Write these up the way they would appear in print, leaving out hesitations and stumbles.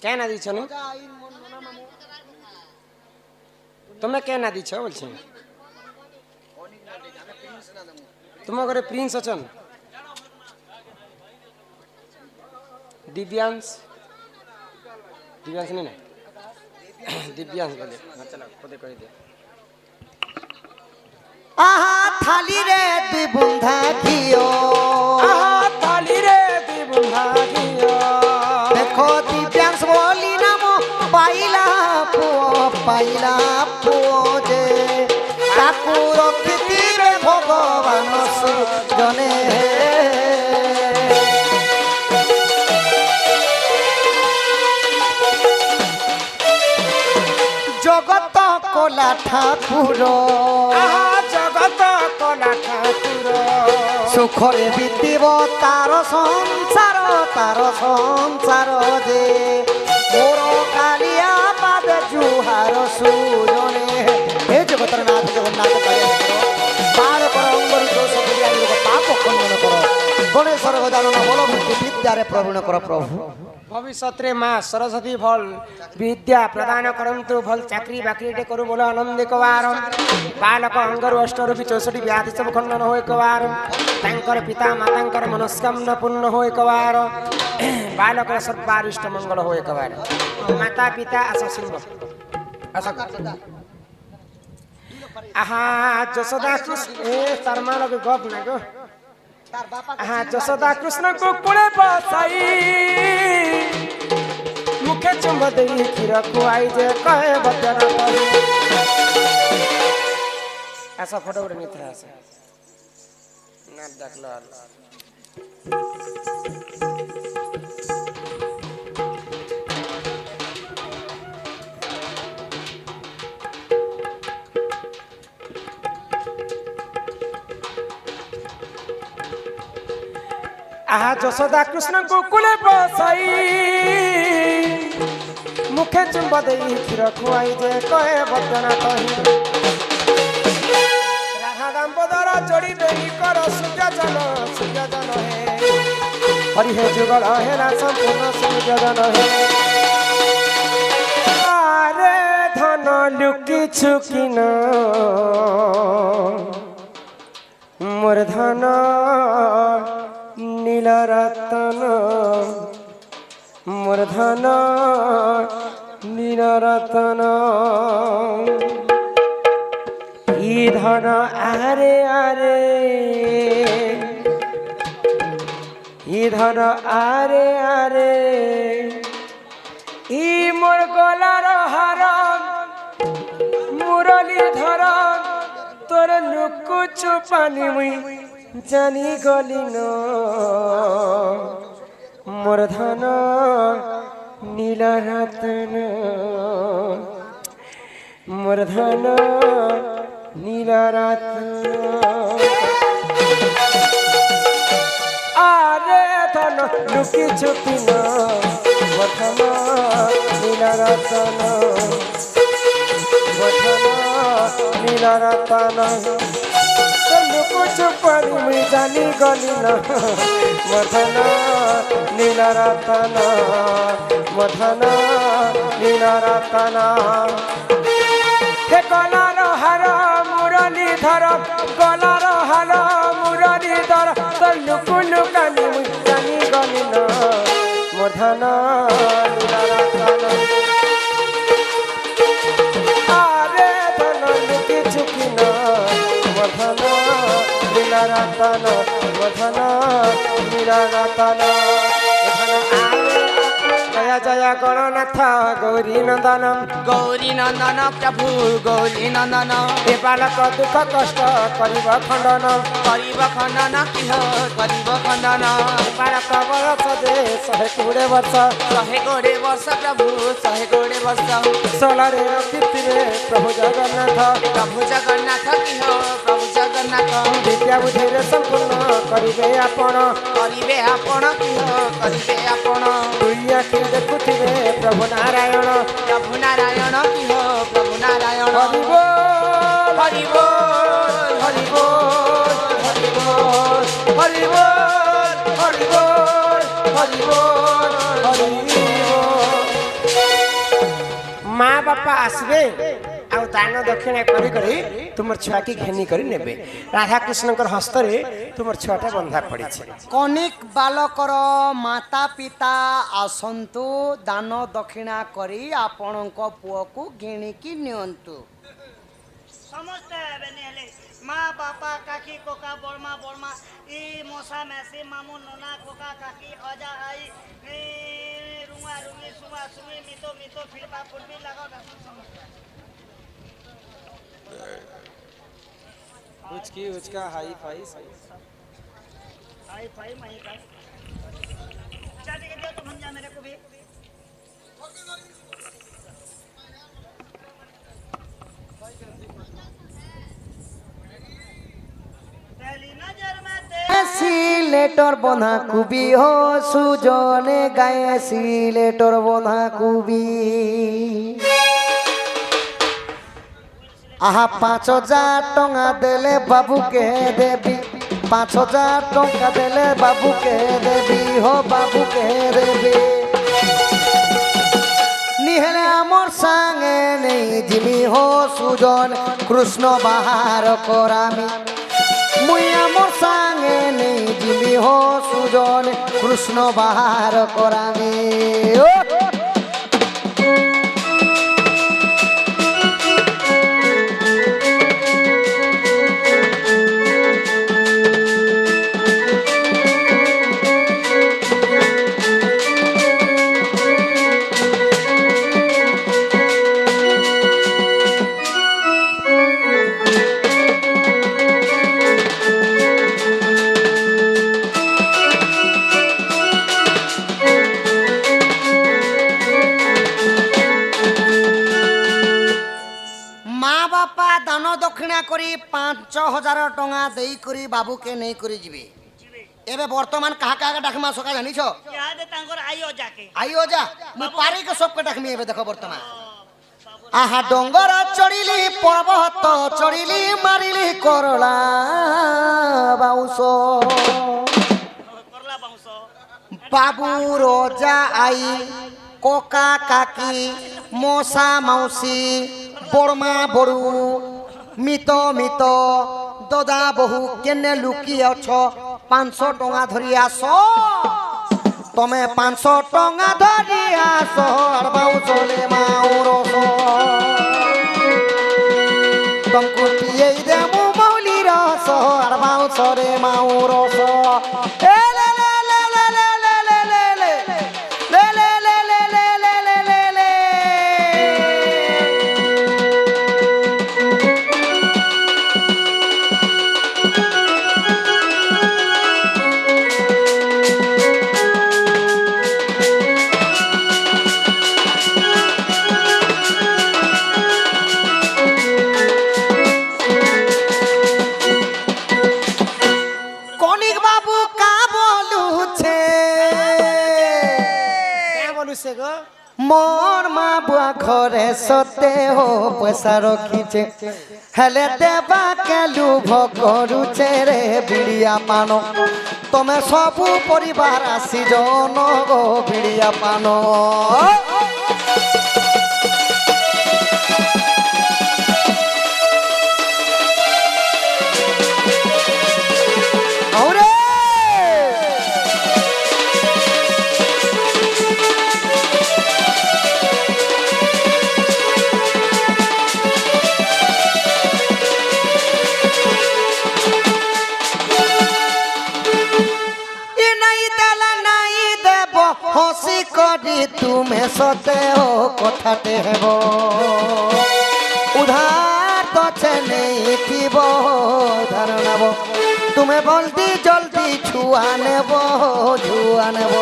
क्या ना দিছ নি তুমি কে না দিছ বলছি তোমার ঘরে প্রিন্স আছেন दिव्यांश दिव्यांश नहीं ना दिव्यांश बोले चलो खुदे कर दे आहा थाली रे दुई बुंदा घियो आहा थाली रे दुई बुंदा घियो देखो दिव्यांश बोली नाम पाइला पुओ जे ताकू रखिथिबे भगवान जने जगत कोला ठाकुर जगत कोला ठाकुर सुखरे बीतिब तार संसार जे मोर कालिया पाद जुहार सुजने हे जगतर नाथ जगन्नाथ बार पर अंगरी दोष पाप खंडन कर गणेश गजानन बल बुद्धि विद्यारे प्रवीण कर प्रभु भविष्य रे माँ सरस्वती भल विद्या प्रदान करंतु भल चाकरी बाकरी करू बोलो आनंद कवार बालक अंगरु अष्टरु 64 व्याधि सब खंडन होय कवार तांकर पिता मातांकर मनस्कामना पूर्ण होय कवार बालक सर्वारिष्ट मंगल होय कवार माता पिता आशासिंह आहा जसोदा कृष्ण ए शर्मा लगे गप ना गो आहा जसोदा कृष्ण को कुले बसाई मुखे चुंब दे खीर खुआई जे कहे बदन कही ऐसा फोटो उड़े नहीं था ऐसे ना देख लो आहा जसोदा कृष्ण को कुले बसाई मुखे चुंब दे खीर खुआई जे कहे बदन कही राधा दामोदर जोड़ी देही कर सूर्य जन है हरि हे जुगल है ना संपूर्ण सूर्य जन है आरे धन लुकी छुकिन मोर धन नील रतन मोर धन नील रतन ई धन आरे आरे ई धन आरे आरे ई मोर गलार हार मुरली धर तोर लुकु चुपानी मुई जानी गलिन मोर धन नील रतन मोर धन नील रतन आरे धन लुकी छुपिन मोर धन नील रतन मोर धन नील रतन लुकु चुपानी मुई जानी गलिन मधन नील रतन मधन नील रतन हे गलार हार मुरली धर गलार हार मुरली धर तो लुकु लुकानी मुई जानी गलिन मधन नील रतन आरे धन लुकी चुकिन मधन नील रतन मधन नील रतन जय जय गणनाथ गौरी नंदन प्रभु गौरी नंदन ए बालक दुख कष्ट करिब खंडन किह करिब खंडन ए बालक बरस दे 120 वर्ष प्रभु 120 वर्ष सोलरे रखिथिबे प्रभु जगन्नाथ किह प्रभु जगन्नाथ विद्या बुद्धि संपूर्ण करिबे आपण किह करिबे आपण दुई आखि देखुथिबे प्रभु नारायण किह प्रभु नारायण हरि बोल हरि बोल हरि बोल हरि बोल हरि बोल हरि बोल হরি বল হরি বল। মা বাপা আসবে ଆଉ ଦାନ ଦକ୍ଷିଣା କରି କରି ତୁମର ଛୁଆଟି ଘେନି କରି ନେବେ। ରାଧାକୃଷ୍ଣଙ୍କର ହସ୍ତରେ ତୁମର ଛୁଆଟା ବନ୍ଧା ପଡ଼ିଛି। କନିକ ବାଲକର ମାତା ପିତା ଆସନ୍ତୁ ଦାନ ଦକ୍ଷିଣା କରି ଆପଣଙ୍କ ପୁଅକୁ ଘିଣିକି ନିଅନ୍ତୁ। ସମସ୍ତେ ହେବେନି ହେଲେ ମା ବାପା କାକି କୋକା ବର୍ମା ବର୍ମା ଇ ମଶା ମେସି ମାମୁ ନନା କୋକା କାକି ଅଜା ଆଇ ରୁଆ ରୁଇ ସୁଆ ସୁଇ ମିତ ମିତ ଫିଲପା ଫୁଲବି ଲାଗ उचकी उचका हाई फाई आई फाई मही का चाची के दियो तो भंजा मेरे को भी पहली नजर में সিলেটর বন্ধা কুবি হো সুজনে গায়ে সিলেটর বন্ধা কুবি আহা ৫,০০০ টঙ্কা দেলে বাবুকে দেবি ৫,০০০ টঙ্কা দেলে বাবুকে দেবি হো বাবুকে দেবি নিহেলে আমার সাঙ্গে নেই জিমি হো সুজন কৃষ্ণ বাহার করামি মুই আমার সাঙ্গে নেই জিমি হো সুজন কৃষ্ণ বাহার করামি ও দক্ষিণা করি ৫,০০০ টঙ্কা দেই করি বাবুকে নেই করি যাবে। এবে বর্তমান কাহা কাহা ডাকমা সকা জানিছ? याद तांगर आइयो जाके আইও যা মু পারি কে সবকে ডাকমি এবে দেখো বর্তমান। আহা ডঙ্গর চড়িলি পর্বত চড়িলি মারিলি করলা বাউস करला बाउंस বাবু রোজা আই কোকা কাকি মশা মাউসি বড়মা বড়ু মিত মিত দদা বহু কেনে লুকি অছ ৫০০ টঙ্কা ধরি আস তুমি ৫০০ টঙ্কা ধরি আস আর বাউ চলে মাউরস তমকু পিয়েই দেমু মৌলি রস আর বাউ চরে মাউরস এ লে লে লে লে লে লে লে লে লে লে লে লে লে লে লে লে লে কনিক বাবু কা বলুছে क्या बोलू से गो মোর মা বুয়া ঘরে সতে হো পয়সা রখিছে হেলে দেবা কে লুভ করুছে রে বিড়িয়া পান তুমি সবু পরিবার আসি জন গো বিড়িয়া পান আউরে হসি করি তুমি সতে ও কথাতে হেব উধার দছে নেই থিব ধারণাব তুমি বলদি জলদি ছুয়া নেব ঝুয়া নেব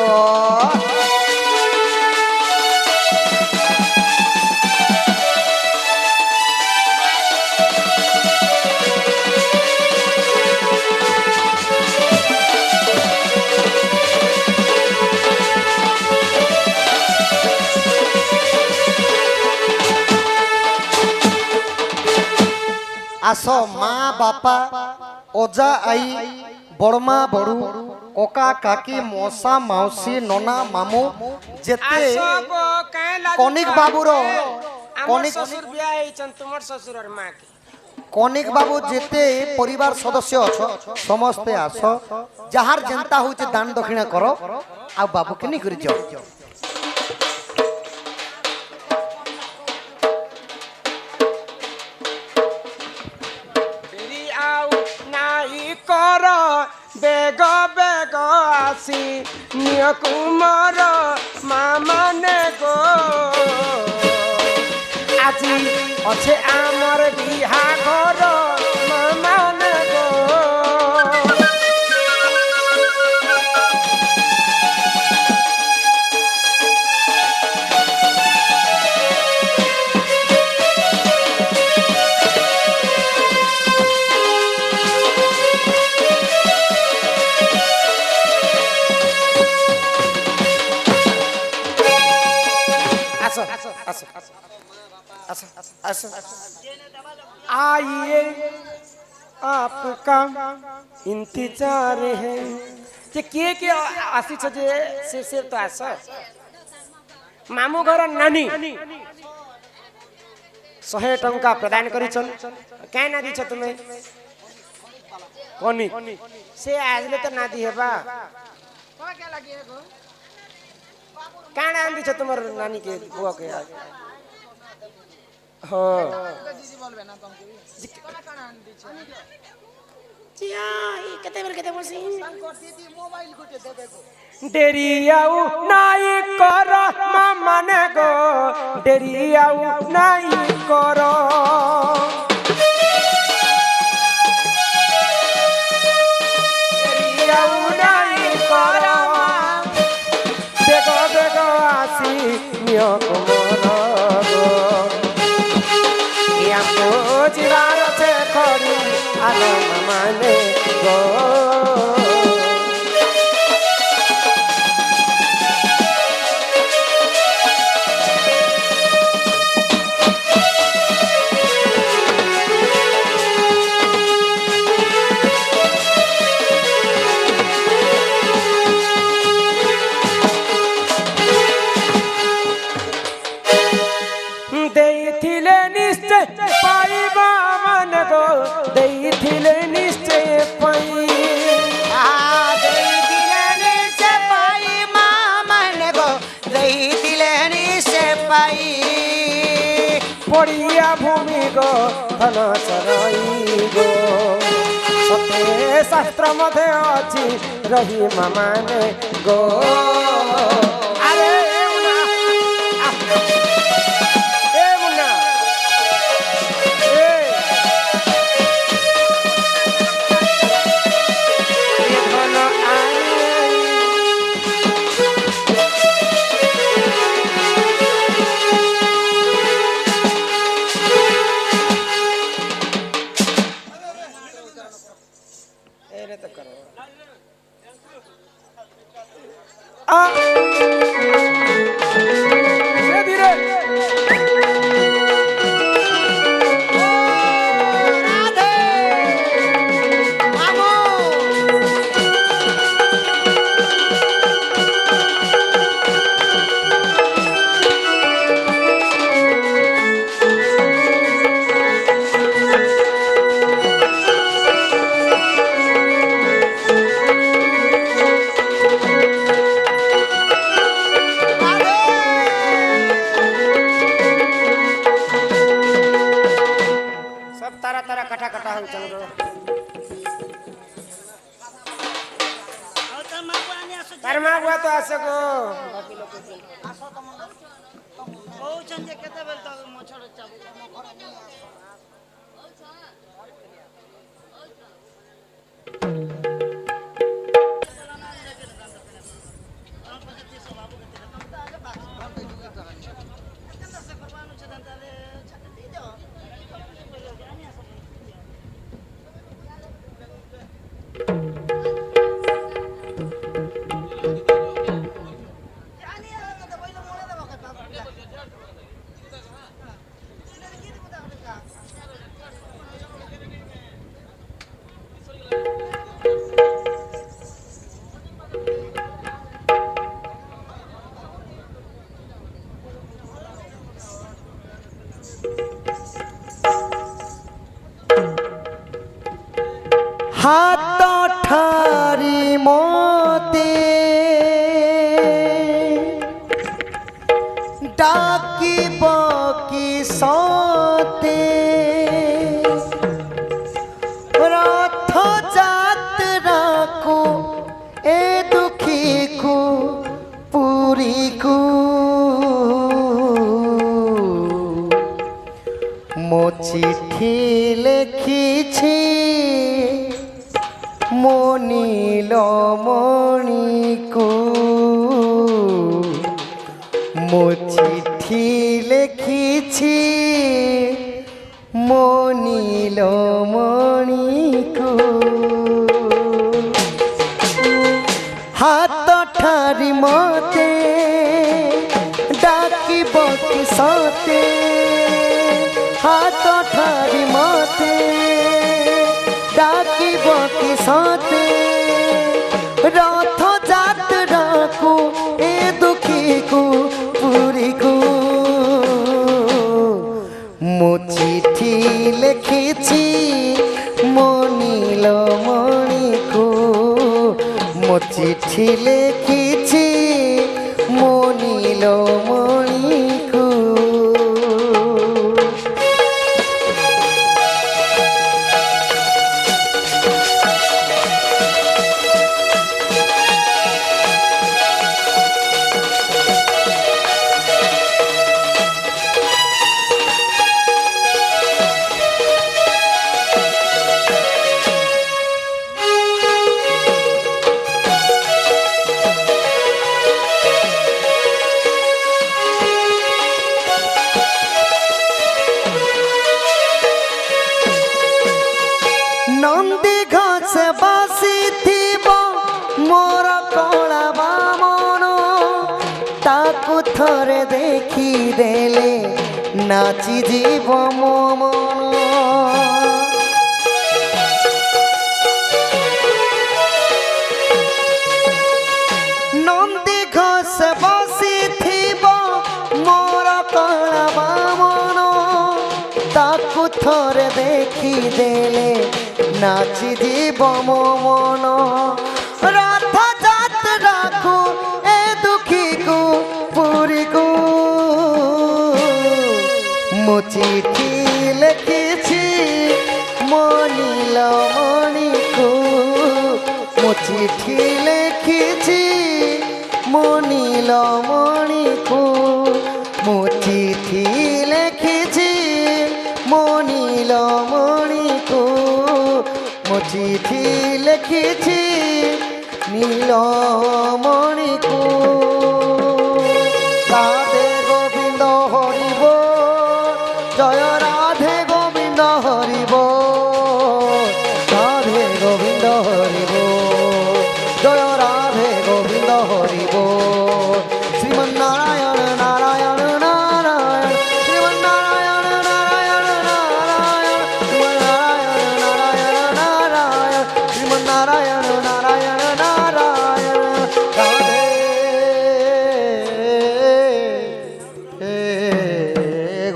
আস মা বাপা ওজা আই বড়মা বড়ু কোকা কাকি মশা মাউসী ননা মামু যেতে আসো গো কাই লাগু কনিক বাবুর আমার কনিক শ্বশুর বিয়া হইছন তোমার শ্বশুর আর মা কে কনিক বাবু যেতে পরিবার সদস্য অছ সমস্তে আস যাহার যেন্তা হচ্ছে দান দক্ষিণা কর আর বাবুকে নি করিছ ফেরি আউ নাই কর বেগ বেগ আসি নিয় কুমার মা মানে গো আজি আছে আমার বিহা ঘর মা মানে গো আসো আসো আসো আসো আসো आइए आपका इंतजार है যে কে আসিছ যে সে তো আস মামু ঘর নানি 100 টঙ্কা প্রদান করিছন কেন না দিছ তুমি কোনি সে আসলে তো না দি হেবা কেন আন দিছ তোমার নানি কে বুয়া কে আগে हो दीदी बोलबे ना तुमके कोना काना आन दिछ जिया ई कते बेर कते बोलसी संकोट दीदी मोबाइल गुटे दे देगो डेरियाऊ नाई कर मामा ने गो डेरियाऊ नाई कर डेरियाऊ नाई कर बेगो बेगो आसी नियो कुमर गो जीवार से खड़ी आलो माने गो देइथिले निश्चय पाइबा मन गो देइथिले निश्चय पाई দেইদিলে নিশে পাই মা মানে গো দেইদিলে নিশে পাই পড়িয়া ভূমি গো ধন সরই গো সতে শাস্ত্র মধ্যে অছি রহি মানে গো আরে कर्मा हुआ तो आसे को କହୁଛନ୍ତି ଯେ କେତେବେଳେ ତ ମଛଡ଼ ଚାବୁ হাত ঠারি মতে ডাকিব কি সতে রথ যাত্রাকু এ দুঃখীকু পুরীকু মো চিঠি লেখিছি মো নীলমণিকু মো চিঠি লেখিছি মো নীলমণিকু হাত ঠারি মতে ডাকিব কি সতে হাত ঠারি মতে ডাকিব কি সতে রথ যাত্রাকু এ দুঃখীকু পুরীকু মো চিঠি লেখিছি মো নীলমণিকু মো চিঠি লেখিছি মো নীলমণিকু নন্দী ঘাসে বাসিথিব মোর কলা বামন তাকু থরে দেখি দেলে নাচি জীব মো মন নন্দী ঘাসে বাসিথিব মোর কলা বামন তাকু থরে দেখি দেলে নাচি দিব মো মন রথ যাত্রাকু এ দুঃখীকু পুরীকু মো চিঠি লেখিছি মো নীলমণিকু মো চিঠি লেখিছি মো নীলমণিকু মো চিঠি লেখিছি মো নীলমণিকু মো চিঠি লেখিছি নীলমণিকু রাধে গোবিন্দ হরিব জয় রাধে গোবিন্দ হরিব রাধে গোবিন্দ হরিব জয় রাধে গোবিন্দ হরিব শ্রীমন্নারায়ণ নারায়ণ নারায়ণ শ্রীমন্নারায়ণ নারায়ণ নারায়ণ শ্রীমন্নারায়ণ নারায়ণ নারায়ণ শ্রীমন্নারায়ণ নারায়ণ নারায়ণ রাধে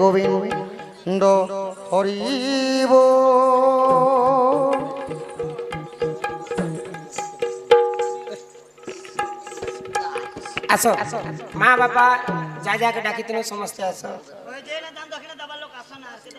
গোবিন্দ হরিব আসো মা বাবা যা যাকে ডাকিতেন সমস্ত আসো ওই যে না দান দক্ষিণা দাবার লোক আসো না আসে